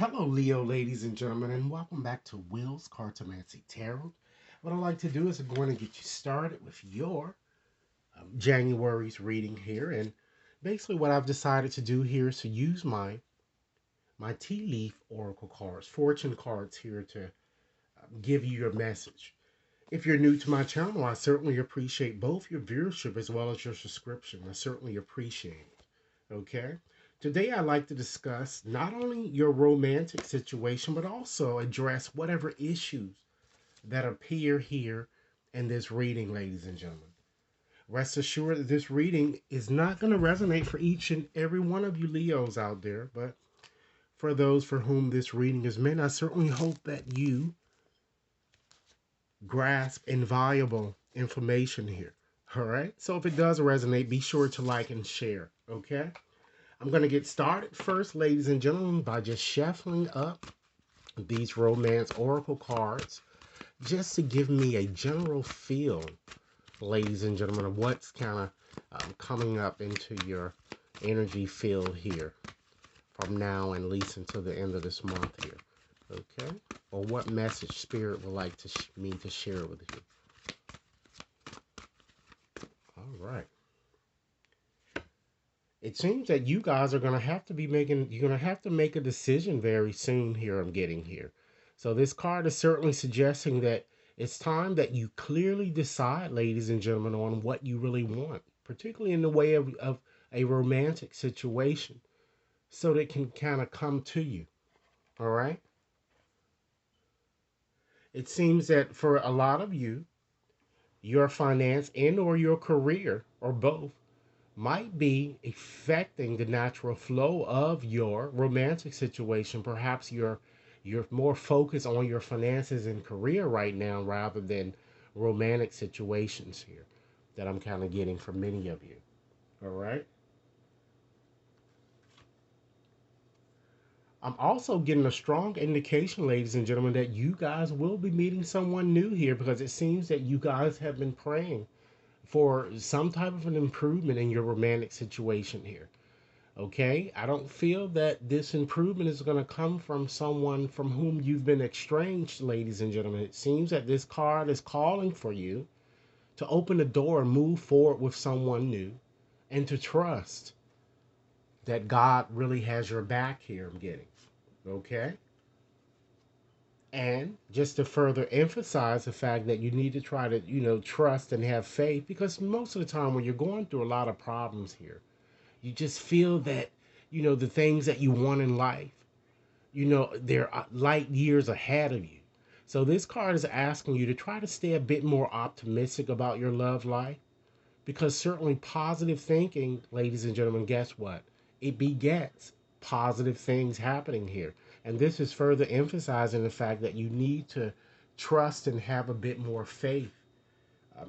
Hello, Leo, ladies and gentlemen, and welcome back to Will's Cartomancy Tarot. What I'd like to do is I'm going to get you started with your January's reading here, and basically what I've decided to do here is to use my tea leaf oracle cards, fortune cards here to give you your message. If you're new to my channel, I certainly appreciate both your viewership as well as your subscription. I certainly appreciate it. Okay? Today, I'd like to discuss not only your romantic situation, but also address whatever issues that appear here in this reading, ladies and gentlemen. Rest assured that this reading is not going to resonate for each and every one of you Leos out there, but for those for whom this reading is meant, I certainly hope that you grasp invaluable information here. All right? So if it does resonate, be sure to like and share, okay? I'm going to get started first, ladies and gentlemen, by just shuffling up these romance oracle cards just to give me a general feel, ladies and gentlemen, of what's kind of coming up into your energy field here from now and at least until the end of this month here. Okay? Or what message Spirit would like me to share with you. All right. It seems that you guys are going to have to you're going to have to make a decision very soon here, I'm getting here. So this card is certainly suggesting that it's time that you clearly decide, ladies and gentlemen, on what you really want, particularly in the way of a romantic situation, so that it can kind of come to you. All right? It seems that for a lot of you, your finance and or your career, or both, might be affecting the natural flow of your romantic situation. Perhaps you're more focused on your finances and career right now rather than romantic situations here that I'm kind of getting from many of you. All right. I'm also getting a strong indication, ladies and gentlemen, that you guys will be meeting someone new here because it seems that you guys have been praying for some type of an improvement in your romantic situation here. Okay, I don't feel that this improvement is going to come from someone from whom you've been estranged, ladies and gentlemen. It seems that this card is calling for you to open the door and move forward with someone new and to trust that God really has your back here, I'm getting. Okay? And just to further emphasize the fact that you need to try to, trust and have faith, because most of the time when you're going through a lot of problems here, you just feel that, the things that you want in life, they're light years ahead of you. So this card is asking you to try to stay a bit more optimistic about your love life, because certainly positive thinking, ladies and gentlemen, guess what? It begets positive things happening here. And this is further emphasizing the fact that you need to trust and have a bit more faith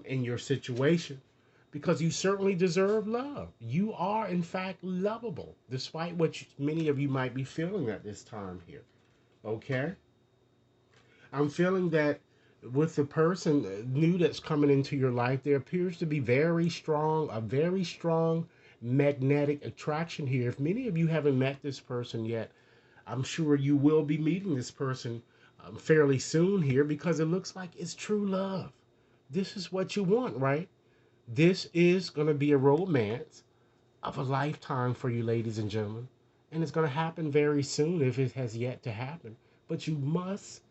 in your situation, because you certainly deserve love. You are, in fact, lovable, despite what many of you might be feeling at this time here. Okay? I'm feeling that with the person new that's coming into your life, there appears to be a very strong magnetic attraction here. If many of you haven't met this person yet, I'm sure you will be meeting this person fairly soon here, because it looks like it's true love. This is what you want, right? This is going to be a romance of a lifetime for you, ladies and gentlemen. And it's going to happen very soon if it has yet to happen. But you must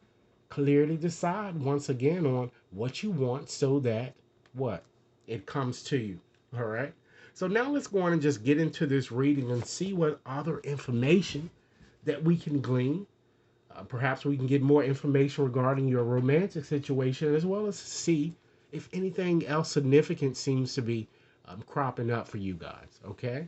clearly decide once again on what you want so that what? It comes to you. All right? So now let's go on and just get into this reading and see what other information that we can glean. Perhaps we can get more information regarding your romantic situation, as well as see if anything else significant seems to be cropping up for you guys. Okay?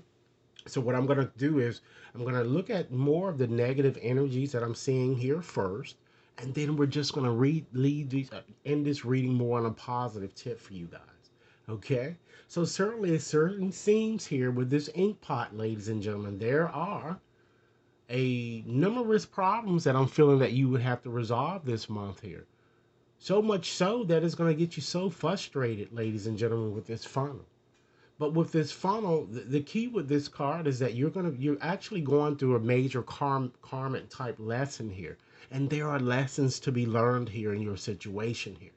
So what I'm going to do is I'm going to look at more of the negative energies that I'm seeing here first, and then we're just going to end this reading more on a positive tip for you guys. Okay? So certainly certain themes here with this ink pot, ladies and gentlemen. There are a numerous problems that I'm feeling that you would have to resolve this month here. So much so that it's going to get you so frustrated, ladies and gentlemen, with this funnel. But with this funnel, the key with this card is that you're actually going through a major karmic type lesson here. And there are lessons to be learned here in your situation here.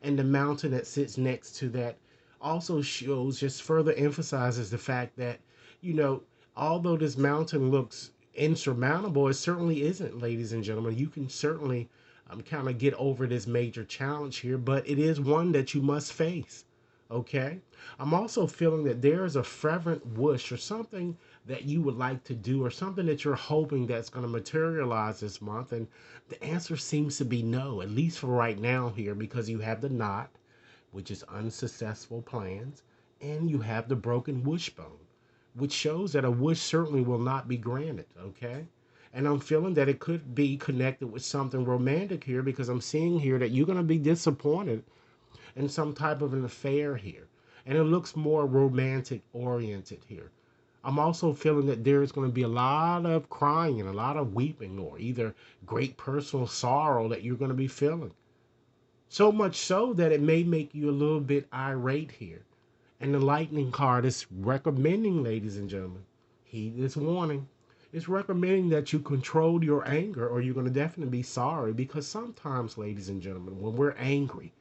And the mountain that sits next to that also shows, just further emphasizes the fact that, you know, although this mountain looks insurmountable, it certainly isn't, ladies and gentlemen. You can certainly kind of get over this major challenge here, but it is one that you must face. Okay. I'm also feeling that there is a fervent wish or something that you would like to do, or something that you're hoping that's going to materialize this month. And the answer seems to be no, at least for right now here, because you have the knot, which is unsuccessful plans, and you have the broken wishbone, which shows that a wish certainly will not be granted. Okay. And I'm feeling that it could be connected with something romantic here, because I'm seeing here that you're going to be disappointed in some type of an affair here. And it looks more romantic oriented here. I'm also feeling that there's going to be a lot of crying and a lot of weeping, or either great personal sorrow that you're going to be feeling. So much so that it may make you a little bit irate here. And the lightning card is recommending, ladies and gentlemen, heed this warning. It's recommending that you control your anger, or you're going to definitely be sorry, because sometimes, ladies and gentlemen, when we're angry,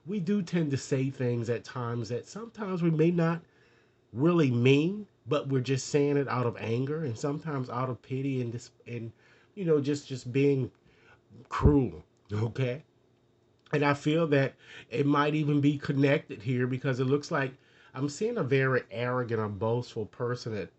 we do tend to say things at times that sometimes we may not really mean, but we're just saying it out of anger, and sometimes out of pity, and this, and just being cruel. Okay. And I feel that it might even be connected here, because it looks like I'm seeing a very arrogant or boastful person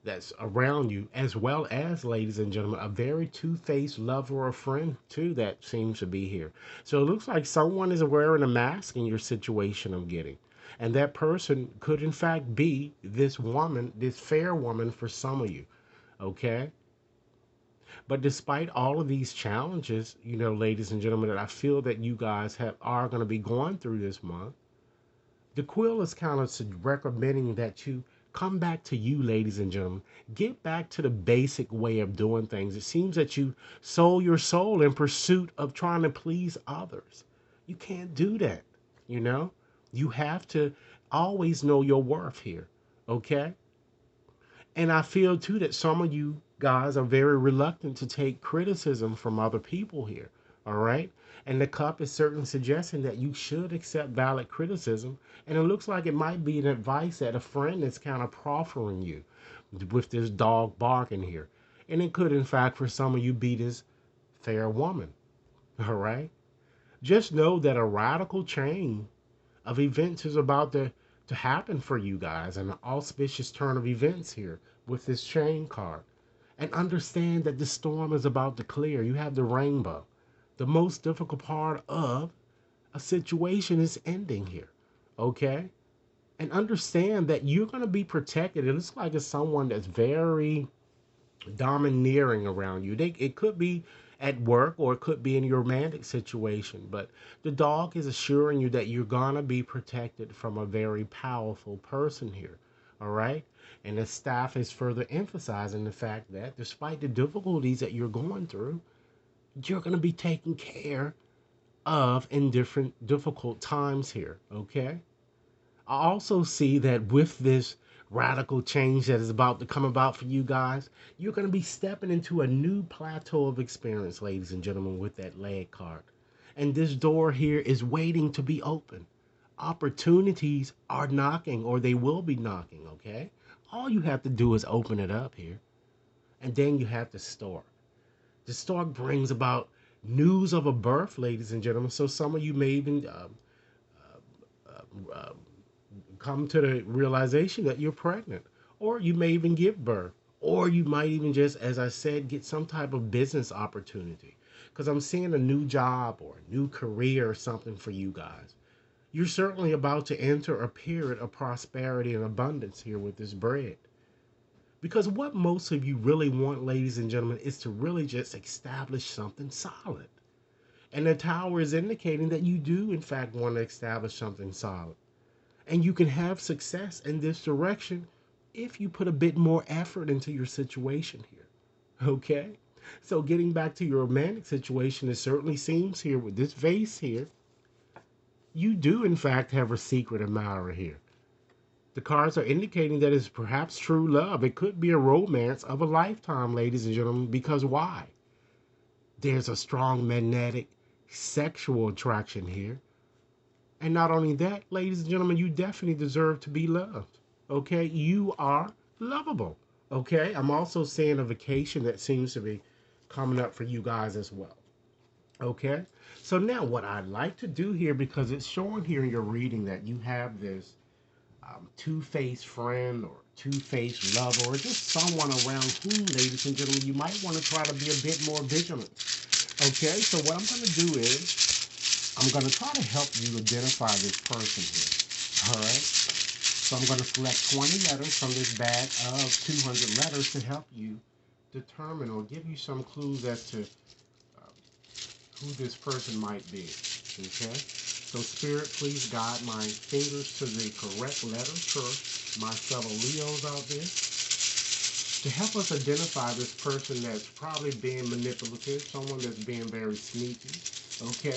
that's around you, as well as, ladies and gentlemen, a very two-faced lover or friend too that seems to be here. So it looks like someone is wearing a mask in your situation, I'm getting. And that person could in fact be this woman, this fair woman for some of you. Okay. But despite all of these challenges, ladies and gentlemen, that I feel that you guys are going to be going through this month, the quill is kind of recommending that you come back to you, ladies and gentlemen. Get back to the basic way of doing things. It seems that you sold your soul in pursuit of trying to please others. You can't do that, you know? You have to always know your worth here, okay? And I feel too that some of you guys are very reluctant to take criticism from other people here. All right. And the cup is certainly suggesting that you should accept valid criticism. And it looks like it might be an advice that a friend is kind of proffering you with this dog barking here. And it could, in fact, for some of you, be this fair woman. All right. Just know that a radical change of events is about to happen for you guys, an auspicious turn of events here with this chain card. And understand that the storm is about to clear. You have the rainbow. The most difficult part of a situation is ending here. Okay? And understand that you're going to be protected. It looks like it's someone that's very domineering around you. It could be at work, or it could be in your romantic situation, but the dog is assuring you that you're gonna be protected from a very powerful person here. All right. And the staff is further emphasizing the fact that despite the difficulties that you're going through, you're going to be taken care of in different difficult times here. Okay. I also see that with this radical change that is about to come about for you guys, you're going to be stepping into a new plateau of experience, ladies and gentlemen, with that leg card. And this door here is waiting to be open. Opportunities are knocking, or they will be knocking, okay? All you have to do is open it up here. And then you have the stork. The stork brings about news of a birth, ladies and gentlemen. So some of you may even come to the realization that you're pregnant, or you may even give birth, or you might even just, as I said, get some type of business opportunity, because I'm seeing a new job or a new career or something for you guys. You're certainly about to enter a period of prosperity and abundance here with this bread, because what most of you really want, ladies and gentlemen, is to really just establish something solid. And the tower is indicating that you do in fact want to establish something solid. And you can have success in this direction if you put a bit more effort into your situation here. Okay? So getting back to your romantic situation, it certainly seems here with this vase here, you do in fact have a secret admirer here. The cards are indicating that it's perhaps true love. It could be a romance of a lifetime, ladies and gentlemen, because why? There's a strong magnetic sexual attraction here. And not only that, ladies and gentlemen, you definitely deserve to be loved. Okay? You are lovable. Okay? I'm also seeing a vacation that seems to be coming up for you guys as well. Okay? So now what I'd like to do here, because it's showing here in your reading that you have this two-faced friend or two-faced lover or just someone around whom, ladies and gentlemen, you might want to try to be a bit more vigilant. Okay? So what I'm going to do is I'm going to try to help you identify this person here. All right. So I'm going to select 20 letters from this bag of 200 letters to help you determine or give you some clues as to who this person might be. Okay. So Spirit, please guide my fingers to the correct letters for my fellow Leos out there to help us identify this person that's probably being manipulative, someone that's being very sneaky. Okay.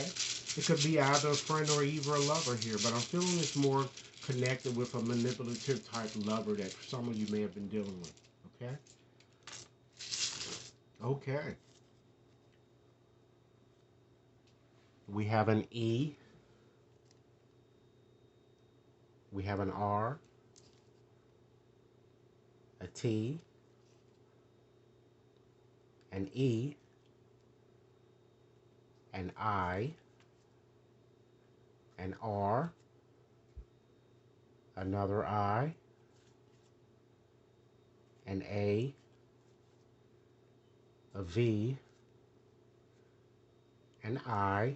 It could be either a friend or even a lover here, but I'm feeling it's more connected with a manipulative type lover that some of you may have been dealing with. Okay? Okay. We have an E. We have an R. A T. An E. An I. An R. Another I. An A. A V. An I.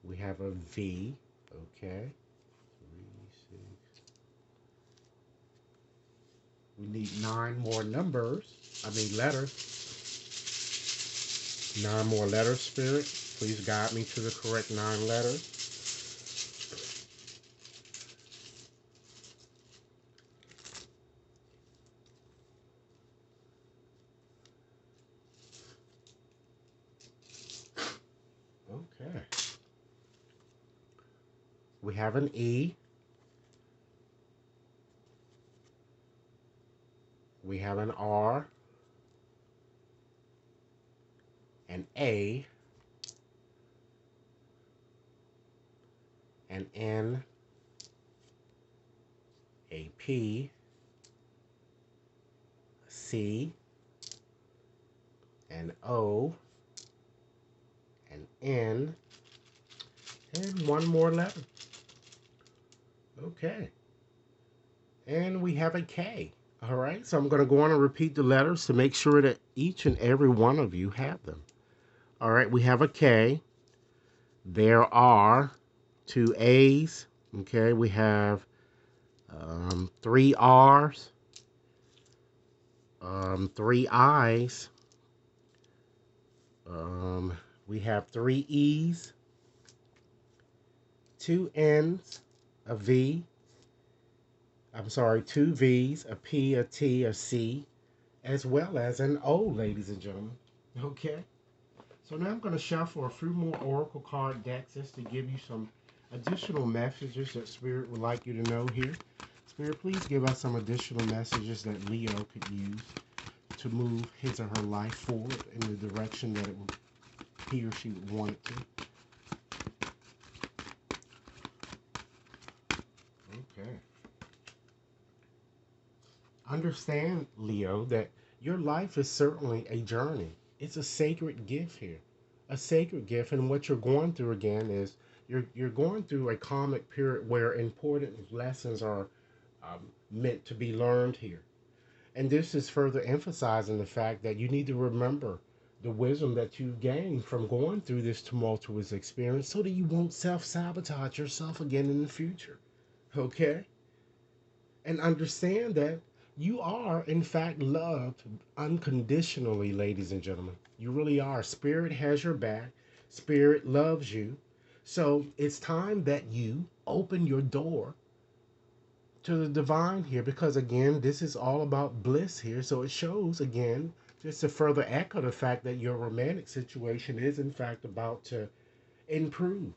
We have a V. Okay. 3, 6. We need 9 more numbers. Letters. 9 more letters, Spirit. Please guide me to the correct 9 letters. Okay. We have an E. We have an R. An A. An N. A P. A C. An O. An N. And 1 more letter. Okay. And we have a K. All right. So I'm going to go on and repeat the letters to make sure that each and every one of you have them. All right. We have a K. There are 2 A's. Okay. We have 3 R's. 3 I's. We have 3 E's. 2 N's. A V. I'm sorry, 2 V's, a P, a T, a C, as well as an O, ladies and gentlemen. Okay? So now I'm going to shuffle a few more Oracle card decks just to give you some additional messages that Spirit would like you to know here. Spirit, please give us some additional messages that Leo could use to move his or her life forward in the direction that he or she would want it to. Okay. Understand, Leo, that your life is certainly a journey. It's a sacred gift here. A sacred gift. And what you're going through again is you're going through a karmic period where important lessons are meant to be learned here. And this is further emphasizing the fact that you need to remember the wisdom that you gained from going through this tumultuous experience so that you won't self sabotage yourself again in the future. Okay? And understand that you are, in fact, loved unconditionally, ladies and gentlemen. You really are. Spirit has your back, Spirit loves you. So it's time that you open your door to the divine here because, again, this is all about bliss here. So it shows, again, just to further echo the fact that your romantic situation is, in fact, about to improve.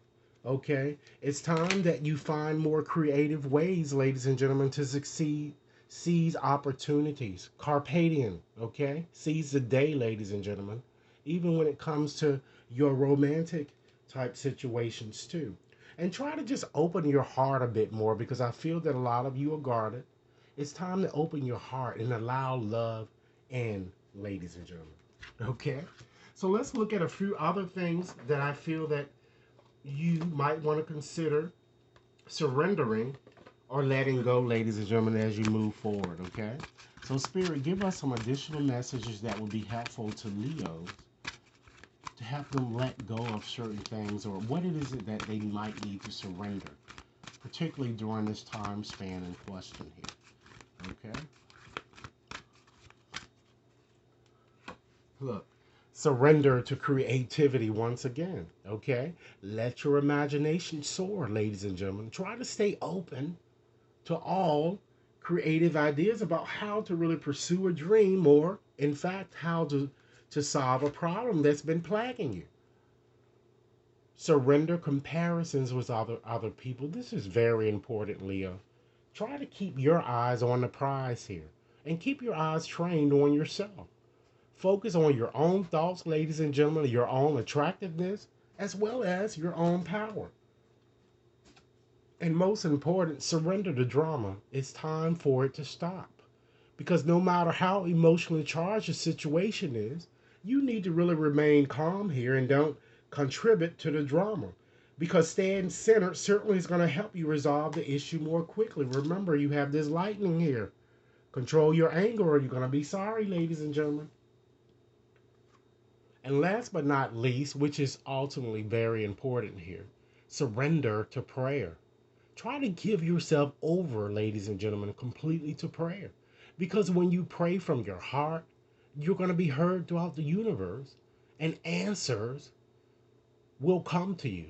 Okay? It's time that you find more creative ways, ladies and gentlemen, to succeed. Seize opportunities. Carpe diem, okay? Seize the day, ladies and gentlemen. Even when it comes to your romantic type situations, too. And try to just open your heart a bit more because I feel that a lot of you are guarded. It's time to open your heart and allow love in, ladies and gentlemen. Okay? So let's look at a few other things that I feel that you might want to consider surrendering or letting go, ladies and gentlemen, as you move forward, okay? So, Spirit, give us some additional messages that would be helpful to Leos to help them let go of certain things or what it is that they might need to surrender, particularly during this time span in question here, okay? Look, surrender to creativity once again, okay? Let your imagination soar, ladies and gentlemen. Try to stay open to all creative ideas about how to really pursue a dream or, in fact, how to solve a problem that's been plaguing you. Surrender comparisons with other people. This is very important, Leo. Try to keep your eyes on the prize here and keep your eyes trained on yourself. Focus on your own thoughts, ladies and gentlemen, your own attractiveness, as well as your own power. And most important, surrender the drama. It's time for it to stop. Because no matter how emotionally charged the situation is, you need to really remain calm here and don't contribute to the drama. Because staying centered certainly is going to help you resolve the issue more quickly. Remember, you have this lightning here. Control your anger or you're going to be sorry, ladies and gentlemen. And last but not least, which is ultimately very important here, surrender to prayer. Try to give yourself over, ladies and gentlemen, completely to prayer. Because when you pray from your heart, you're going to be heard throughout the universe, and answers will come to you.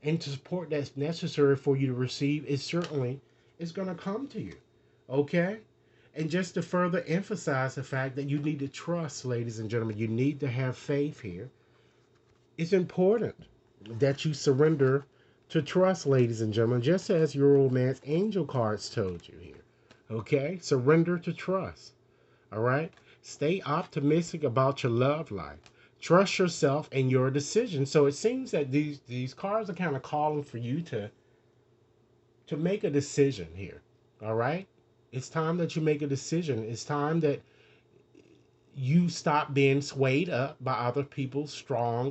And to support that's necessary for you to receive is certainly is going to come to you. Okay? And just to further emphasize the fact that you need to trust, ladies and gentlemen, you need to have faith here. It's important that you surrender to trust, ladies and gentlemen, just as your romance angel cards told you here. Okay? Surrender to trust. All right? Stay optimistic about your love life. Trust yourself and your decisions. So it seems that these cards are kind of calling for you to make a decision here. All right? It's time that you make a decision. It's time that you stop being swayed up by other people's strong